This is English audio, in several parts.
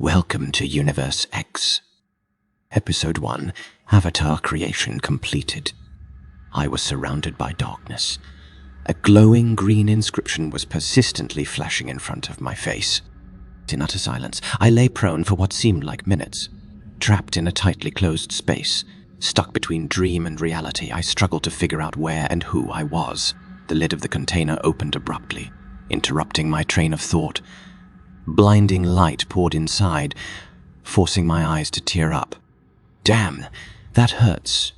Welcome to Universe X. Episode 1, Avatar Creation Completed. I was surrounded by darkness. A glowing green inscription was persistently flashing in front of my face. In utter silence, I lay prone for what seemed like minutes. Trapped in a tightly closed space, stuck between dream and reality, I struggled to figure out where and who I was. The lid of the container opened abruptly, interrupting my train of thought. Blinding light poured inside, forcing my eyes to tear up. Damn, that hurts.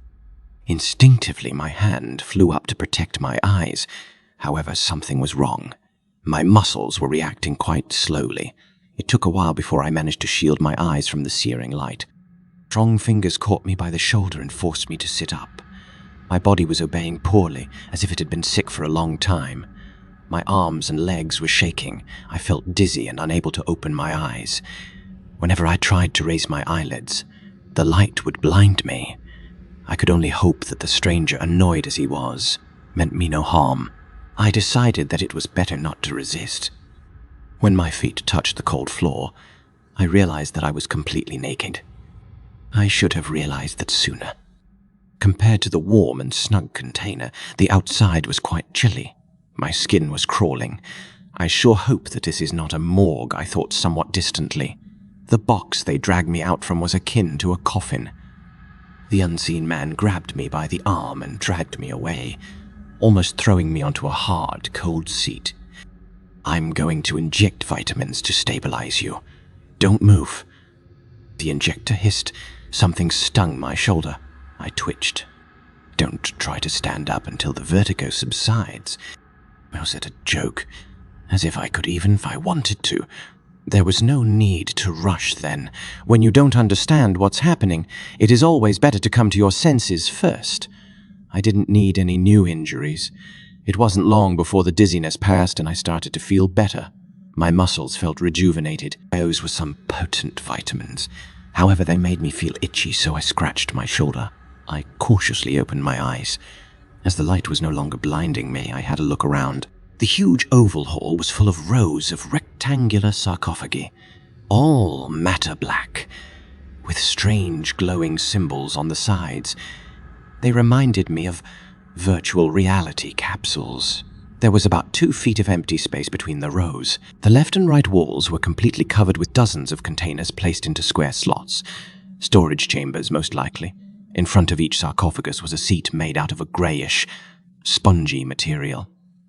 Instinctively, my hand flew up to protect my eyes. However, something was wrong. My muscles were reacting quite slowly. It took a while before I managed to shield my eyes from the searing light. Strong fingers caught me by the shoulder and forced me to sit up. My body was obeying poorly, as if it had been sick for a long time. My arms and legs were shaking. I felt dizzy and unable to open my eyes. Whenever I tried to raise my eyelids, the light would blind me. I could only hope that the stranger, annoyed as he was, meant me no harm. I decided that it was better not to resist. When my feet touched the cold floor, I realized that I was completely naked. I should have realized that sooner. Compared to the warm and snug container, the outside was quite chilly. My skin was crawling. I sure hope that this is not a morgue, I thought somewhat distantly. The box they dragged me out from was akin to a coffin. The unseen man grabbed me by the arm and dragged me away, almost throwing me onto a hard, cold seat. "I'm going to inject vitamins to stabilize you. Don't move." The injector hissed. Something stung my shoulder. I twitched. "Don't try to stand up until the vertigo subsides." Was it a joke? As if I could, even if I wanted to. There was no need to rush then. When you don't understand what's happening, it is always better to come to your senses first. I didn't need any new injuries. It wasn't long before the dizziness passed and I started to feel better. My muscles felt rejuvenated. Those were some potent vitamins. However, they made me feel itchy, so I scratched my shoulder. I cautiously opened my eyes. As the light was no longer blinding me, I had a look around. The huge oval hall was full of rows of rectangular sarcophagi, all matter black, with strange glowing symbols on the sides. They reminded me of virtual reality capsules. There was about 2 feet of empty space between the rows. The left and right walls were completely covered with dozens of containers placed into square slots. Storage chambers, most likely. In front of each sarcophagus was a seat made out of a greyish, spongy material.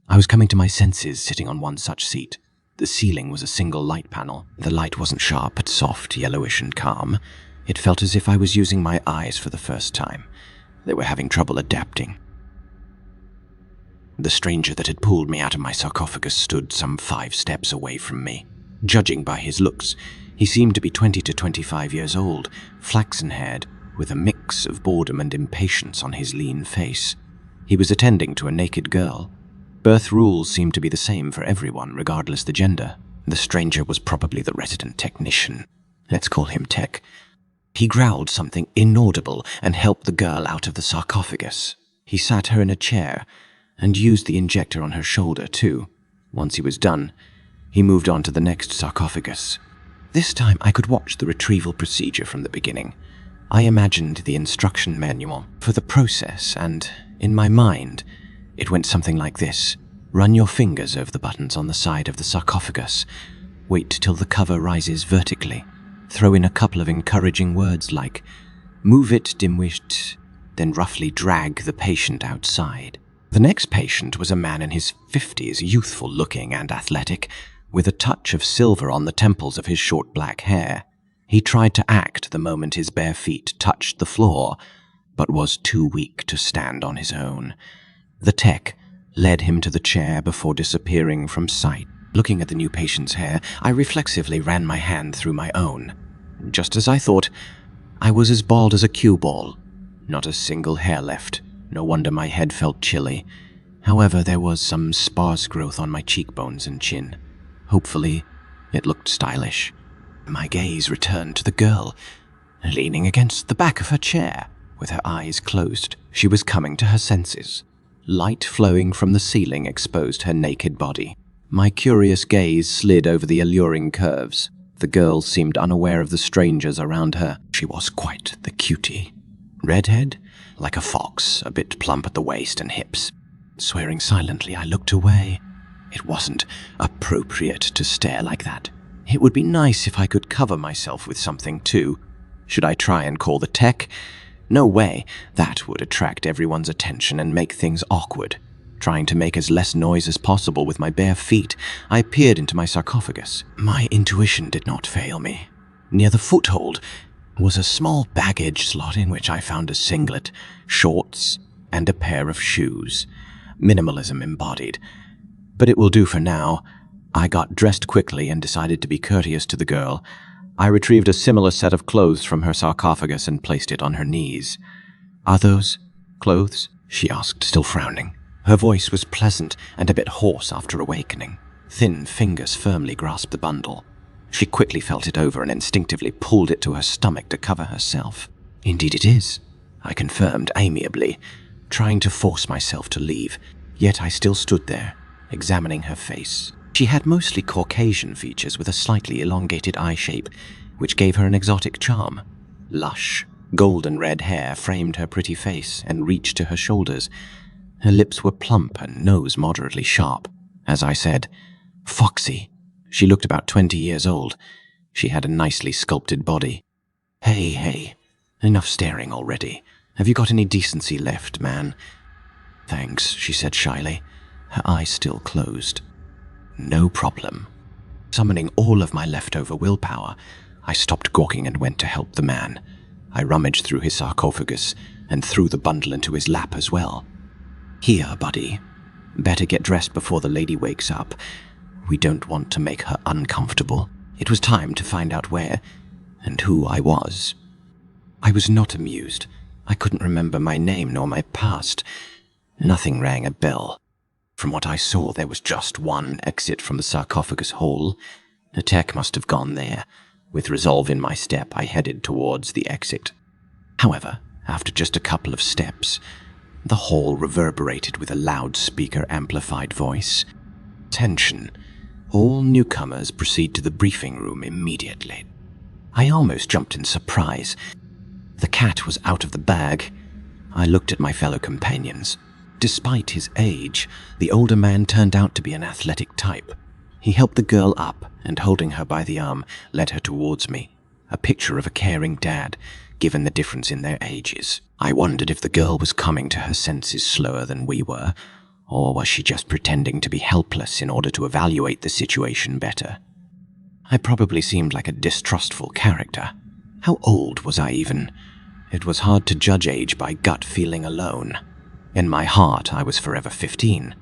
I was coming to my senses sitting on one such seat. The ceiling was a single light panel. The light wasn't sharp, but soft, yellowish and calm. It felt as if I was using my eyes for the first time. They were having trouble adapting. The stranger that had pulled me out of my sarcophagus stood some 5 steps away from me. Judging by his looks, he seemed to be 20 to 25 years old, flaxen-haired, with a mix of boredom and impatience on his lean face. He was attending to a naked girl. Birth rules seemed to be the same for everyone, regardless the gender. The stranger was probably the resident technician. Let's call him Tech. He growled something inaudible and helped the girl out of the sarcophagus. He sat her in a chair and used the injector on her shoulder, too. Once he was done, he moved on to the next sarcophagus. This time I could watch the retrieval procedure from the beginning. I imagined the instruction manual for the process, and, in my mind, it went something like this. Run your fingers over the buttons on the side of the sarcophagus. Wait till the cover rises vertically. Throw in a couple of encouraging words like, "Move it, dimwit," then roughly drag the patient outside. The next patient was a man in his 50s, youthful-looking and athletic, with a touch of silver on the temples of his short black hair. He tried to act the moment his bare feet touched the floor, but was too weak to stand on his own. The tech led him to the chair before disappearing from sight. Looking at the new patient's hair, I reflexively ran my hand through my own. Just as I thought, I was as bald as a cue ball. Not a single hair left. No wonder my head felt chilly. However, there was some sparse growth on my cheekbones and chin. Hopefully, it looked stylish. My gaze returned to the girl, leaning against the back of her chair, with her eyes closed. She was coming to her senses. Light flowing from the ceiling exposed her naked body. My curious gaze slid over the alluring curves. The girl seemed unaware of the strangers around her. She was quite the cutie. Redhead, like a fox, a bit plump at the waist and hips. Swearing silently, I looked away. It wasn't appropriate to stare like that. It would be nice if I could cover myself with something too. Should I try and call the tech? No way. That would attract everyone's attention and make things awkward. Trying to make as less noise as possible with my bare feet, I peered into my sarcophagus. My intuition did not fail me. Near the foothold was a small baggage slot in which I found a singlet, shorts, and a pair of shoes. Minimalism embodied. But it will do for now. I got dressed quickly and decided to be courteous to the girl. I retrieved a similar set of clothes from her sarcophagus and placed it on her knees. "Are those clothes?" she asked, still frowning. Her voice was pleasant and a bit hoarse after awakening. Thin fingers firmly grasped the bundle. She quickly felt it over and instinctively pulled it to her stomach to cover herself. "Indeed it is," I confirmed amiably, trying to force myself to leave, yet I still stood there, examining her face. She had mostly Caucasian features with a slightly elongated eye shape, which gave her an exotic charm. Lush, golden red hair framed her pretty face and reached to her shoulders. Her lips were plump and nose moderately sharp. As I said, foxy. She looked about 20 years old. She had a nicely sculpted body. Hey, enough staring already. Have you got any decency left, man?" "Thanks," she said shyly, her eyes still closed. "No problem." Summoning all of my leftover willpower, I stopped gawking and went to help the man. I rummaged through his sarcophagus and threw the bundle into his lap as well. "Here, buddy. Better get dressed before the lady wakes up. We don't want to make her uncomfortable." It was time to find out where and who I was. I was not amused. I couldn't remember my name nor my past. Nothing rang a bell. From what I saw, there was just one exit from the sarcophagus hole. The tech must have gone there. With resolve in my step, I headed towards the exit. However, after just a couple of steps, the hall reverberated with a loudspeaker-amplified voice. "Attention. All newcomers proceed to the briefing room immediately." I almost jumped in surprise. The cat was out of the bag. I looked at my fellow companions. Despite his age, the older man turned out to be an athletic type. He helped the girl up and, holding her by the arm, led her towards me, a picture of a caring dad, given the difference in their ages. I wondered if the girl was coming to her senses slower than we were, or was she just pretending to be helpless in order to evaluate the situation better? I probably seemed like a distrustful character. How old was I even? It was hard to judge age by gut feeling alone. In my heart, I was forever 15.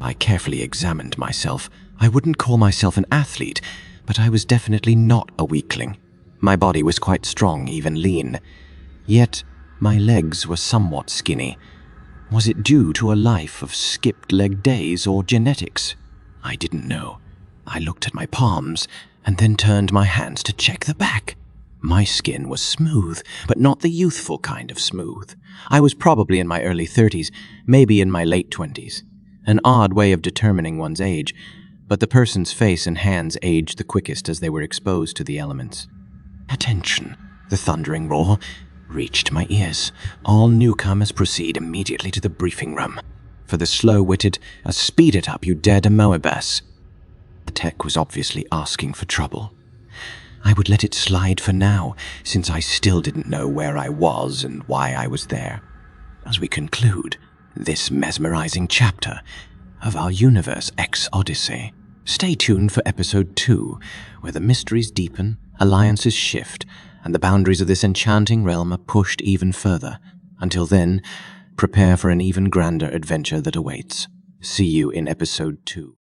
I carefully examined myself. I wouldn't call myself an athlete, but I was definitely not a weakling. My body was quite strong, even lean. Yet, my legs were somewhat skinny. Was it due to a life of skipped leg days or genetics? I didn't know. I looked at my palms and then turned my hands to check the back. My skin was smooth, but not the youthful kind of smooth. I was probably in my early 30s, maybe in my late 20s. An odd way of determining one's age, but the person's face and hands aged the quickest as they were exposed to the elements. "Attention!" The thundering roar reached my ears. "All newcomers proceed immediately to the briefing room. For the slow-witted, speed it up, you dare to Moabas." The tech was obviously asking for trouble. I would let it slide for now, since I still didn't know where I was and why I was there. As we conclude this mesmerizing chapter of our Universe X Odyssey, stay tuned for episode 2, where the mysteries deepen, alliances shift, and the boundaries of this enchanting realm are pushed even further. Until then, prepare for an even grander adventure that awaits. See you in episode 2.